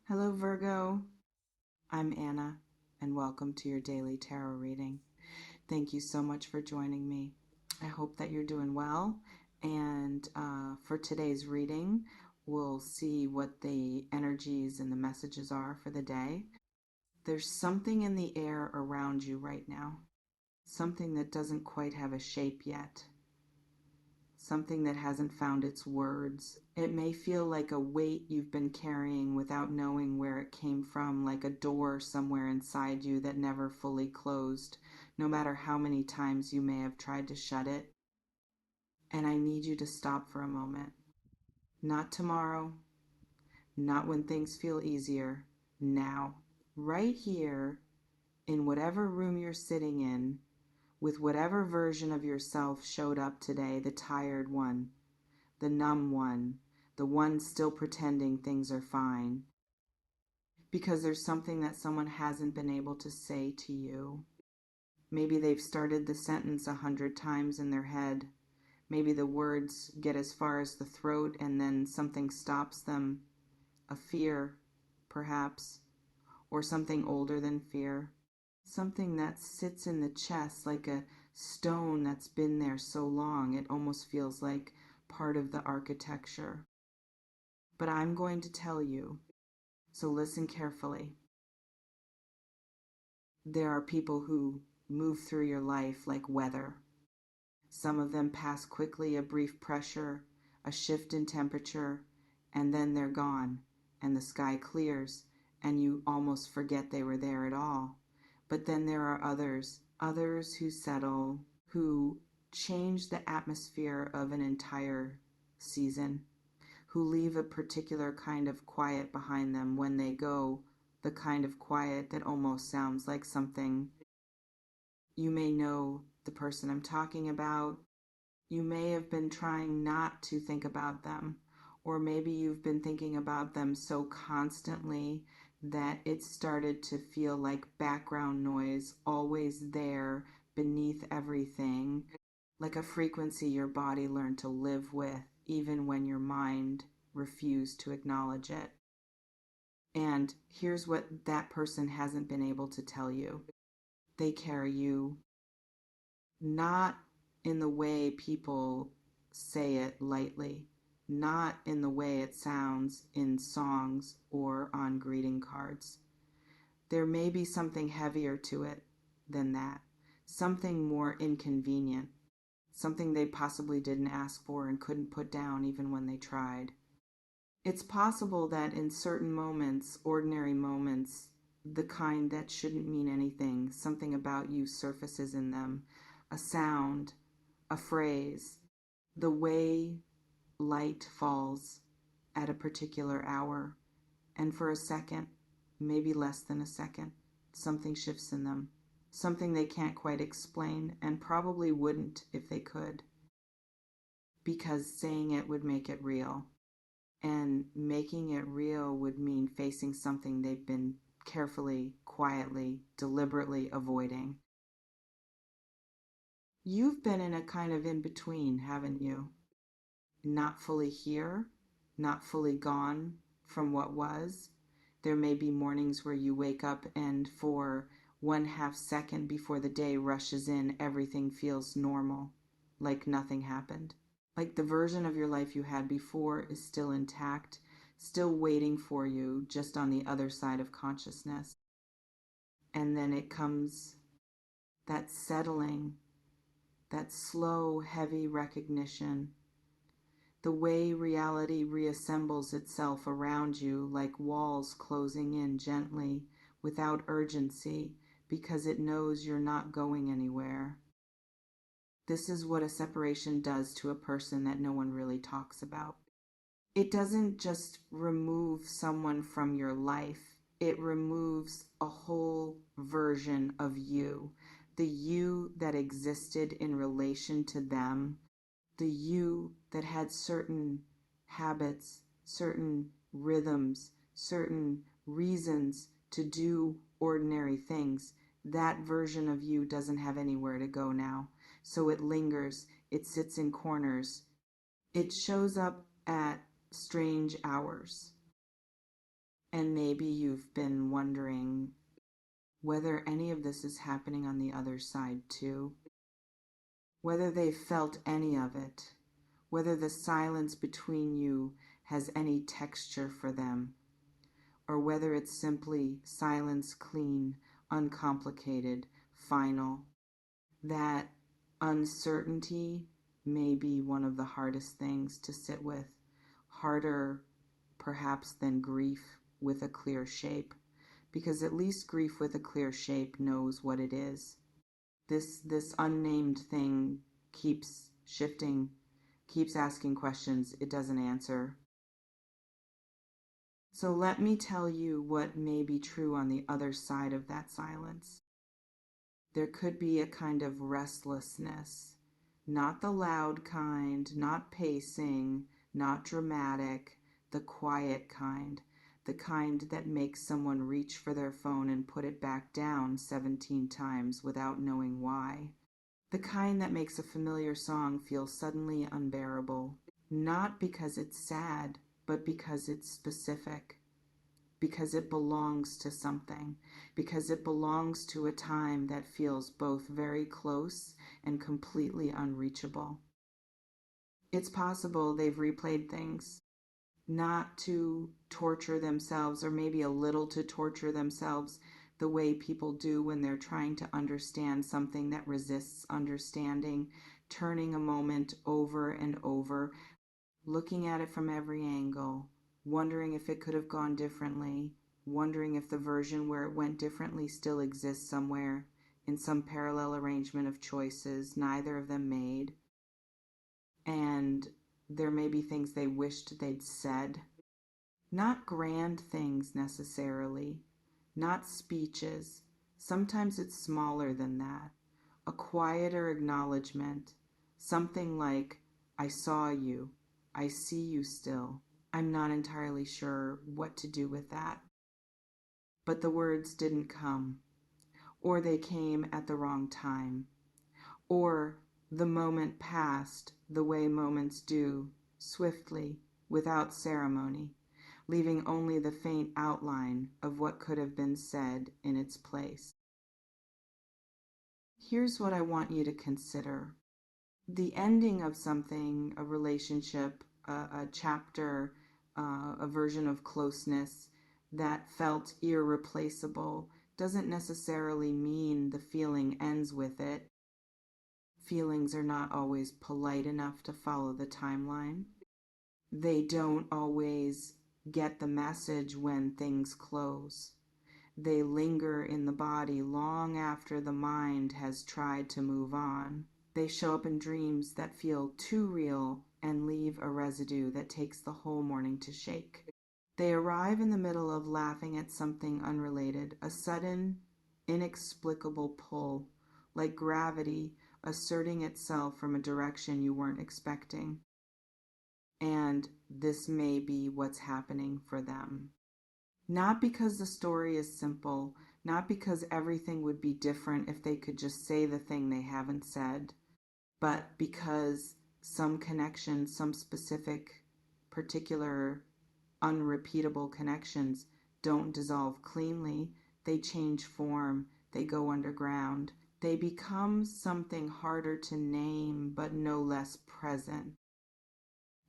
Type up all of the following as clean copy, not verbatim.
Hello, Virgo. I'm Anna, and welcome to your daily tarot reading. Thank you so much for joining me. I hope that you're doing well. And for today's reading, we'll see what the energies and the messages are for the day. There's something in the air around you right now, something that doesn't quite have a shape yet, something that hasn't found its words. It may feel like a weight you've been carrying without knowing where it came from, like a door somewhere inside you that never fully closed, no matter how many times you may have tried to shut it. And I need you to stop for a moment. Not tomorrow, not when things feel easier, now. Right here, in whatever room you're sitting in, with whatever version of yourself showed up today, the tired one, the numb one, the one still pretending things are fine. Because there's something that someone hasn't been able to say to you. Maybe they've started the sentence 100 times in their head. Maybe the words get as far as the throat and then something stops them. A fear, perhaps, or something older than fear. Something that sits in the chest like a stone that's been there so long it almost feels like part of the architecture. But I'm going to tell you, so listen carefully. There are people who move through your life like weather. Some of them pass quickly, a brief pressure, a shift in temperature, and then they're gone, and the sky clears, and you almost forget they were there at all. But then there are others who settle, who change the atmosphere of an entire season, who leave a particular kind of quiet behind them when they go, the kind of quiet that almost sounds like something. You may know the person I'm talking about. You may have been trying not to think about them, or maybe you've been thinking about them so constantly that it started to feel like background noise, always there beneath everything, like a frequency your body learned to live with, even when your mind refused to acknowledge it. And here's what that person hasn't been able to tell you. They carry you not in the way people say it lightly, not in the way it sounds in songs or on greeting cards. There may be something heavier to it than that, something more inconvenient, something they possibly didn't ask for and couldn't put down even when they tried. It's possible that in certain moments, ordinary moments, the kind that shouldn't mean anything, something about you surfaces in them, a sound, a phrase, the way light falls at a particular hour, and for a second, maybe less than a second, something shifts in them, something they can't quite explain and probably wouldn't if they could, because saying it would make it real. And making it real would mean facing something they've been carefully, quietly, deliberately avoiding. You've been in a kind of in between, haven't you? Not fully here, not fully gone from what was. There may be mornings where you wake up and for 1/2 second before the day rushes in, everything feels normal, like nothing happened. Like the version of your life you had before is still intact, still waiting for you just on the other side of consciousness. And then it comes that settling, that slow, heavy recognition, the way reality reassembles itself around you like walls closing in gently, without urgency, because it knows you're not going anywhere. This is what a separation does to a person that no one really talks about. It doesn't just remove someone from your life, it removes a whole version of you. The you that existed in relation to them, the you that had certain habits, certain rhythms, certain reasons to do ordinary things. That version of you doesn't have anywhere to go now. So it lingers, it sits in corners, it shows up at strange hours. And maybe you've been wondering whether any of this is happening on the other side too, whether they've felt any of it, whether the silence between you has any texture for them, or whether it's simply silence, clean, uncomplicated, final. That uncertainty may be one of the hardest things to sit with, harder perhaps than grief with a clear shape, because at least grief with a clear shape knows what it is. This unnamed thing keeps shifting, keeps asking questions it doesn't answer. So let me tell you what may be true on the other side of that silence. There could be a kind of restlessness, not the loud kind, not pacing, not dramatic, the quiet kind, the kind that makes someone reach for their phone and put it back down 17 times without knowing why. The kind that makes a familiar song feel suddenly unbearable, not because it's sad, but because it's specific, because it belongs to something, because it belongs to a time that feels both very close and completely unreachable. It's possible they've replayed things, not to torture themselves, or maybe a little to torture themselves, the way people do when they're trying to understand something that resists understanding, turning a moment over and over, looking at it from every angle, wondering if it could have gone differently, wondering if the version where it went differently still exists somewhere in some parallel arrangement of choices neither of them made. And there may be things they wished they'd said. Not grand things necessarily, not speeches. Sometimes it's smaller than that. A quieter acknowledgement. Something like, I saw you. I see you still. I'm not entirely sure what to do with that. But the words didn't come, or they came at the wrong time, or the moment passed the way moments do, swiftly, without ceremony, leaving only the faint outline of what could have been said in its place. Here's what I want you to consider. The ending of something, a relationship, a chapter, a version of closeness that felt irreplaceable doesn't necessarily mean the feeling ends with it. Feelings are not always polite enough to follow the timeline. They don't always get the message when things close. They linger in the body long after the mind has tried to move on. They show up in dreams that feel too real and leave a residue that takes the whole morning to shake. They arrive in the middle of laughing at something unrelated, a sudden, inexplicable pull, like gravity asserting itself from a direction you weren't expecting. And this may be what's happening for them. Not because the story is simple, not because everything would be different if they could just say the thing they haven't said, but because some connection, some specific, particular, unrepeatable connections don't dissolve cleanly. They change form, they go underground, they become something harder to name but no less present,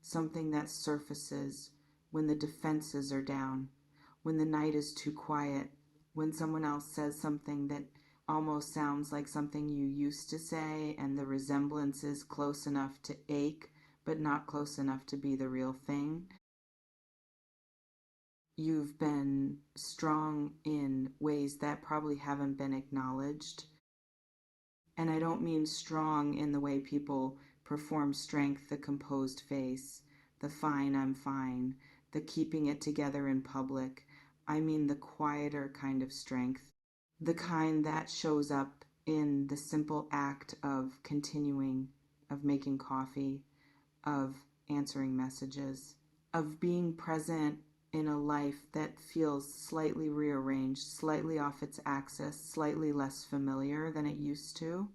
something that surfaces when the defenses are down, when the night is too quiet, when someone else says something that almost sounds like something you used to say, and the resemblance is close enough to ache, but not close enough to be the real thing. You've been strong in ways that probably haven't been acknowledged. And I don't mean strong in the way people perform strength, the composed face, the fine, I'm fine, the keeping it together in public. I mean the quieter kind of strength, the kind that shows up in the simple act of continuing, of making coffee, of answering messages, of being present in a life that feels slightly rearranged, slightly off its axis, slightly less familiar than it used to.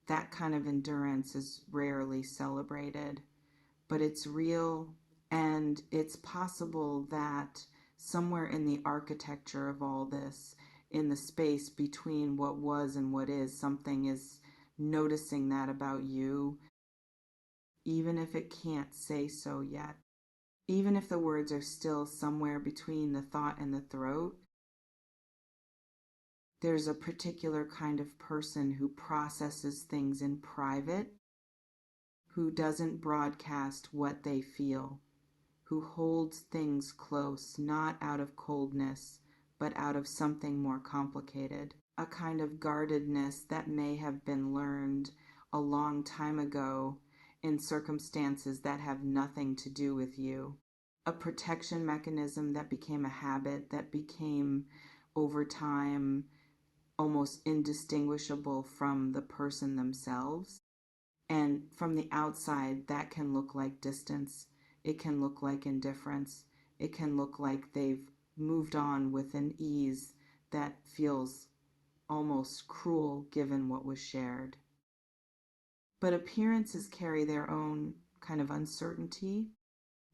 That kind of endurance is rarely celebrated, but it's real, and it's possible that somewhere in the architecture of all this, in the space between what was and what is, something is noticing that about you, even if it can't say so yet. Even if the words are still somewhere between the thought and the throat, there's a particular kind of person who processes things in private, who doesn't broadcast what they feel, who holds things close, not out of coldness, but out of something more complicated, a kind of guardedness that may have been learned a long time ago in circumstances that have nothing to do with you, a protection mechanism that became a habit, that became over time almost indistinguishable from the person themselves. And from the outside, that can look like distance. It can look like indifference. It can look like they've moved on with an ease that feels almost cruel given what was shared. But appearances carry their own kind of uncertainty.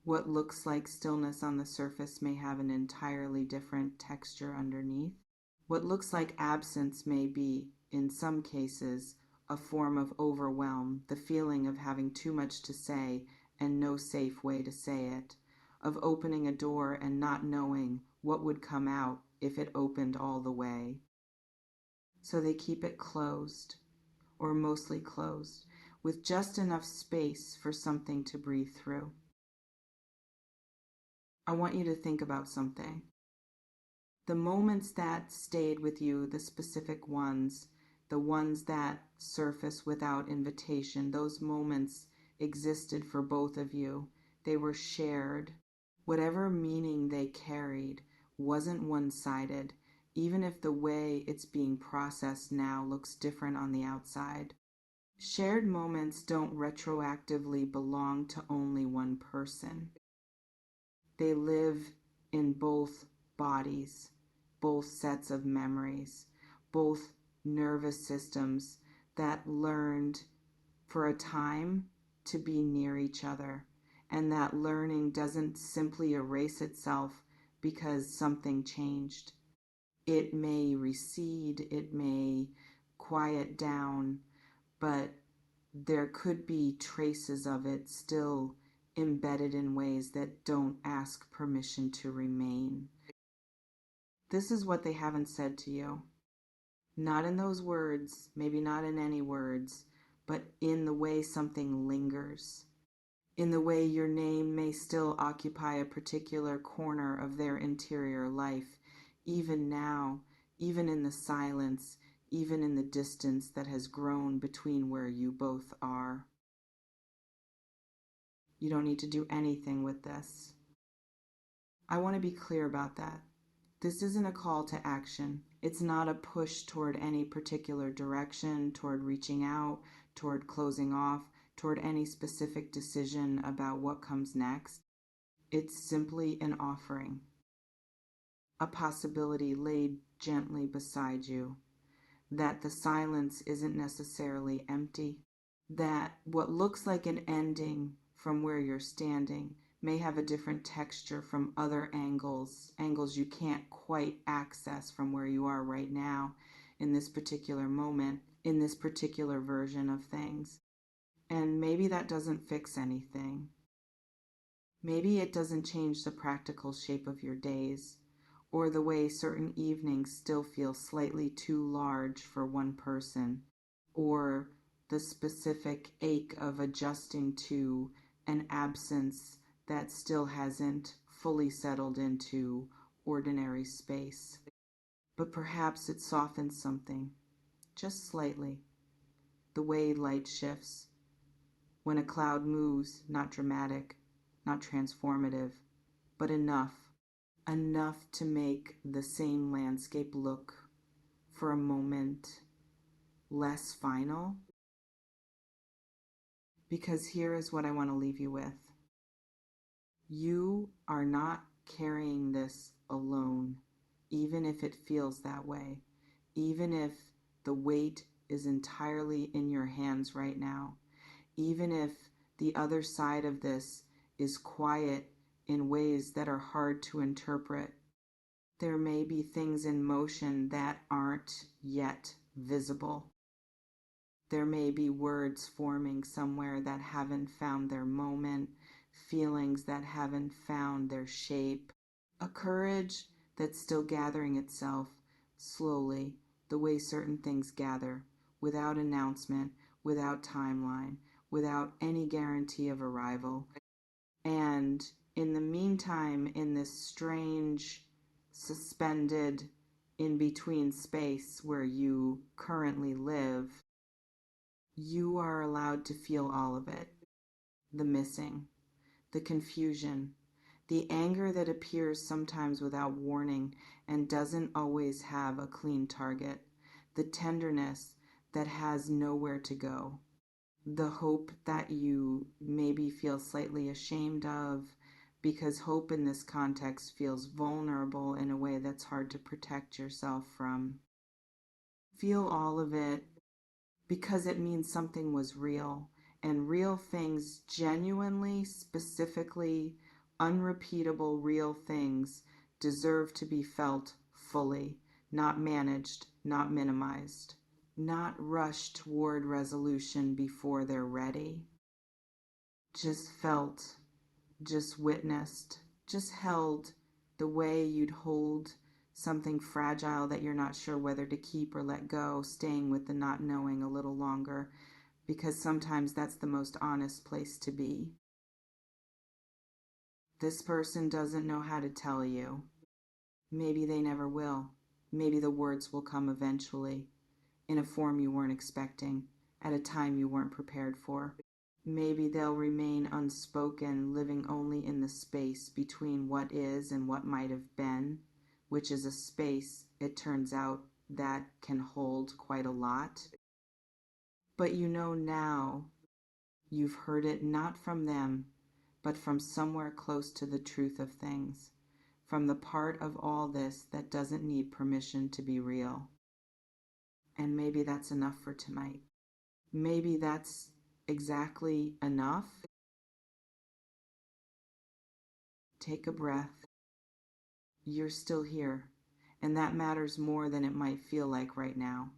What looks like stillness on the surface may have an entirely different texture underneath. What looks like absence may be, in some cases, a form of overwhelm, the feeling of having too much to say and no safe way to say it, of opening a door and not knowing what would come out if it opened all the way. So they keep it closed, or mostly closed, with just enough space for something to breathe through. I want you to think about something. The moments that stayed with you, the specific ones, the ones that surface without invitation, those moments existed for both of you. They were shared. Whatever meaning they carried wasn't one-sided, even if the way it's being processed now looks different on the outside. Shared moments don't retroactively belong to only one person. They live in both bodies, both sets of memories, both nervous systems that learned for a time to be near each other. And that learning doesn't simply erase itself because something changed. It may recede, it may quiet down, but there could be traces of it still embedded in ways that don't ask permission to remain. This is what they haven't said to you. Not in those words, maybe not in any words, but in the way something lingers. In the way your name may still occupy a particular corner of their interior life, even now, even in the silence, even in the distance that has grown between where you both are. You don't need to do anything with this. I want to be clear about that. This isn't a call to action. It's not a push toward any particular direction, toward reaching out, toward closing off, toward any specific decision about what comes next. It's simply an offering, a possibility laid gently beside you, that the silence isn't necessarily empty, that what looks like an ending from where you're standing may have a different texture from other angles you can't quite access from where you are right now in this particular moment, in this particular version of things. And maybe that doesn't fix anything. Maybe it doesn't change the practical shape of your days, or the way certain evenings still feel slightly too large for one person, or the specific ache of adjusting to an absence that still hasn't fully settled into ordinary space. But perhaps it softens something, just slightly, the way light shifts. When a cloud moves, not dramatic, not transformative, but enough to make the same landscape look, for a moment, less final. Because here is what I want to leave you with. You are not carrying this alone, even if it feels that way, even if the weight is entirely in your hands right now, even if the other side of this is quiet in ways that are hard to interpret. There may be things in motion that aren't yet visible. There may be words forming somewhere that haven't found their moment, feelings that haven't found their shape, a courage that's still gathering itself slowly, the way certain things gather, without announcement, without timeline, without any guarantee of arrival. And in the meantime, in this strange, suspended, in between space where you currently live, you are allowed to feel all of it: the missing, the confusion, the anger that appears sometimes without warning and doesn't always have a clean target, the tenderness that has nowhere to go, the hope that you maybe feel slightly ashamed of, because hope in this context feels vulnerable in a way that's hard to protect yourself from. Feel all of it, because it means something was real, and real things, genuinely, specifically, unrepeatable real things, deserve to be felt fully, not managed, not minimized, not rushed toward resolution before they're ready. Just felt, just witnessed, just held, the way you'd hold something fragile that you're not sure whether to keep or let go, staying with the not knowing a little longer, because sometimes that's the most honest place to be. This person doesn't know how to tell you. Maybe they never will. Maybe the words will come eventually, in a form you weren't expecting, at a time you weren't prepared for. Maybe they'll remain unspoken, living only in the space between what is and what might have been, which is a space, it turns out, that can hold quite a lot. But you know now you've heard it not from them, but from somewhere close to the truth of things, from the part of all this that doesn't need permission to be real. And maybe that's enough for tonight. Maybe that's exactly enough. Take a breath. You're still here, and that matters more than it might feel like right now.